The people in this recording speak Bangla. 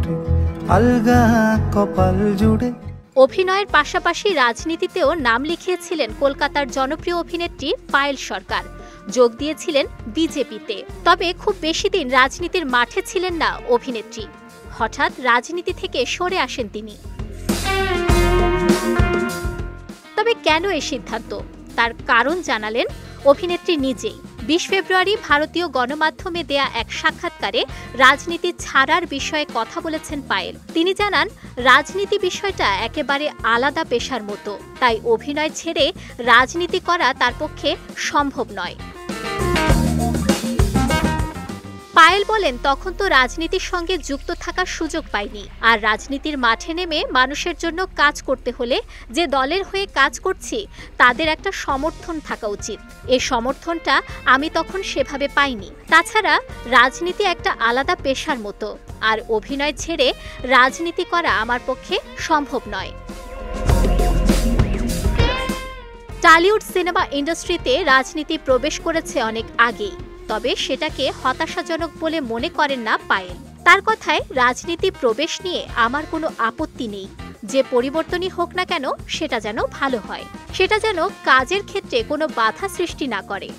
ঘরে আলগা কপাল জুড়ে। অভিনয়ের পাশাপাশি রাজনীতিতেও নাম লিখিয়েছিলেন কলকাতার জনপ্রিয় অভিনেত্রী পায়েল সরকার। যোগ দিয়েছিলেন বিজেপিতে। তবে খুব বেশি দিন রাজনীতির মাঠে ছিলেন না অভিনেত্রী। হঠাৎ রাজনীতি থেকে সরে আসেন তিনি। তবে কেন এই সিদ্ধান্ত, তার কারণ জানালেন অভিনেত্রী নিজেই। 20 ফেব্রুয়ারি ভারতীয় গণমাধ্যমে দেয়া এক সাক্ষাৎকারে রাজনীতি ছাড়ার বিষয়ে কথা বলেছেন পায়েল। তিনি জানান, রাজনীতি বিষয়টা একেবারে আলাদা পেশার মতো, তাই অভিনয় ছেড়ে রাজনীতি করা তার পক্ষে সম্ভব নয়। পায়েল বলেন, তখন তো রাজনীতির সঙ্গে যুক্ত থাকার সুযোগ পাইনি। আর রাজনীতির মাঠে নেমে মানুষের জন্য কাজ করতে হলে যে দলের হয়ে কাজ করছি তাদের একটা সমর্থন থাকা উচিত। এই সমর্থনটা আমি তখন সেভাবে পাইনি। তাছাড়া রাজনীতি একটা আলাদা পেশার মতো, আর অভিনয় ছেড়ে রাজনীতি করা আমার পক্ষে সম্ভব নয়। টলিউড সিনেমা ইন্ডাস্ট্রিতে রাজনীতি প্রবেশ করেছে অনেক আগেই, তবে সেটাকে হতাশাজনক বলে মনে করেন না পায়েল। তার কথায়, রাজনীতি প্রবেশ নিয়ে আমার কোনো আপত্তি নেই। যে পরিবর্তনই হোক না কেন সেটা যেন ভালো হয়, সেটা যেন কাজের ক্ষেত্রে কোনো বাধা সৃষ্টি না করে।